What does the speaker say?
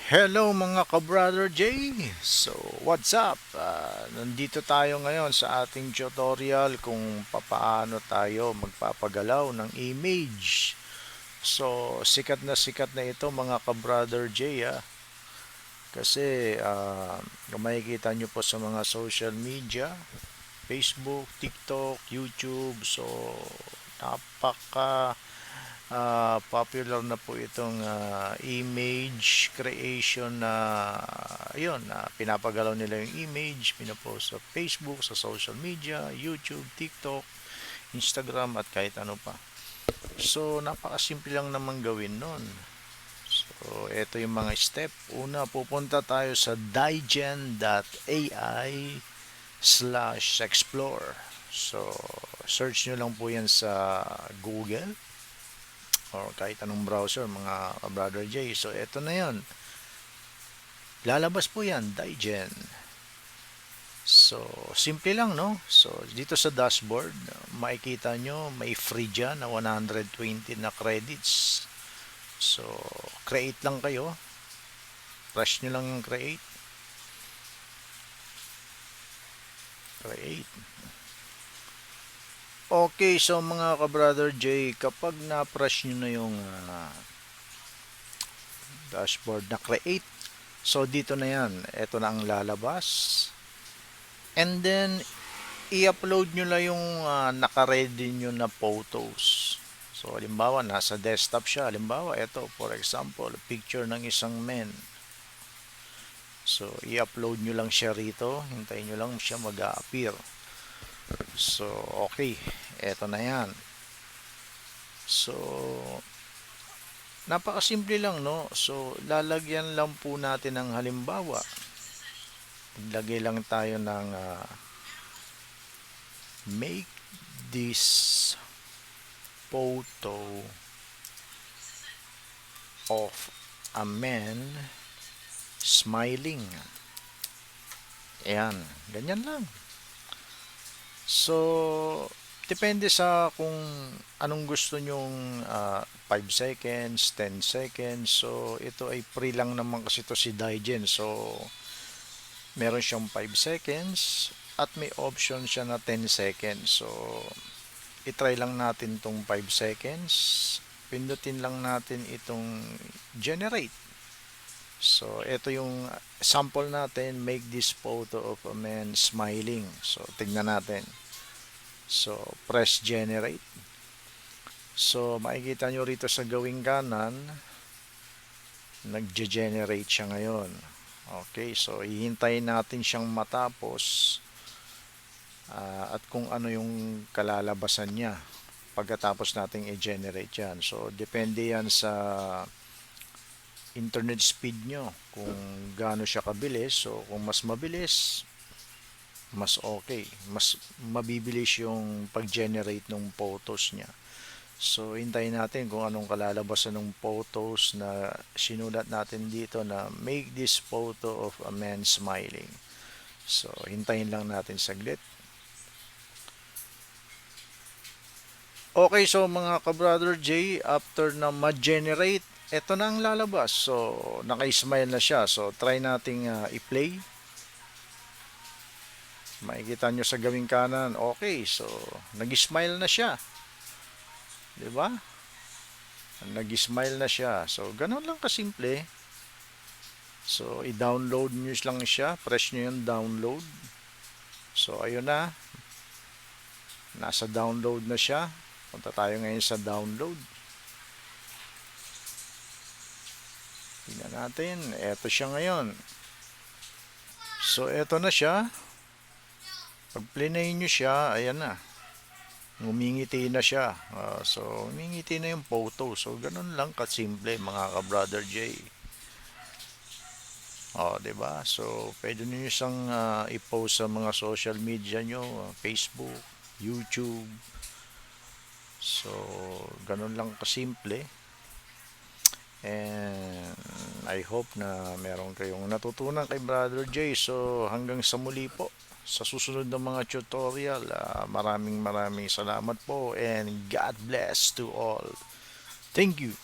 Hello mga ka-Brother J! So, what's up? Nandito tayo ngayon sa ating tutorial kung papaano tayo magpapagalaw ng image. So, sikat na ito mga ka-Brother J. Kasi, kung makikita nyo po sa mga social media, Facebook, TikTok, YouTube, so napaka popular na po itong image creation na yun, pinapagalaw nila yung image, pinapost sa Facebook, sa social media, YouTube, TikTok, Instagram at kahit ano pa. So napakasimple lang naman gawin nun. So ito yung mga step. Una, pupunta tayo sa digen.ai/explore. So search nyo lang po yan sa Google or kahit anong browser mga brother J. So eto na yon, lalabas po yan, Digen. So simple lang, no? So dito sa dashboard makikita nyo may free dyan na 120 na credits. So create lang kayo, press nyo lang yung create. Okay, so mga ka-brother J, kapag na-press nyo na yung dashboard na create, so dito na yan, ito na ang lalabas. And then i-upload nyo lang yung naka-ready nyo na photos. So halimbawa nasa desktop siya, halimbawa ito for example, picture ng isang men. So i-upload nyo lang siya rito, hintayin nyo lang siya mag-a-appear. So okay, eto na yan. So napakasimple lang, no? So lalagyan lang po natin ng halimbawa, maglagay lang tayo ng make this photo of a man smiling. Ayan, ganyan lang. So depende sa kung anong gusto nyong 5 seconds, 10 seconds. So ito ay free lang naman kasi ito si Digen. So meron siyang 5 seconds at may option siya na 10 seconds. So itry lang natin tong 5 seconds. Pindutin lang natin itong generate. So ito yung sample natin, make this photo of a man smiling. So tignan natin. So press generate. So makikita nyo rito sa gawing kanan, nagge-generate siya ngayon. Okay, so hihintayin natin siyang matapos at kung ano yung kalalabasan niya pagkatapos nating i-generate yan. So depende yan sa internet speed nyo kung gaano siya kabilis. So kung mas mabilis, mas okay, mas mabibilis yung pag-generate ng photos niya. So hintayin natin kung anong kalalabasan ng photos na sinulat natin dito na make this photo of a man smiling. So hintayin lang natin saglit. Okay, so mga ka-brother J, after na ma-generate, ito na ang lalabas. So naka-smile na siya. So try nating i-play. Makikita nyo sa gawing kanan. Okay, so nag-smile na siya. 'Di ba? Nag-smile na siya. So ganun lang kasimple. So i-download nyo lang siya. Press nyo yung download. So ayun na. Nasa download na siya. Punta tayo ngayon sa download. Tingnan natin. Eto siya ngayon. So eto na siya. Pag plinay nyo siya, ayan na. Ngumingiti na siya. So ngumingiti na yung photo. So ganun lang kasimple mga ka-brother J. 'Di ba? So pwede niyo siyang i-post sa mga social media nyo, Facebook, YouTube. So ganun lang kasimple. And I hope na meron kayong natutunan kay Brother J. So hanggang sa muli po sa susunod na mga tutorial. Maraming salamat po and God bless to all. Thank you.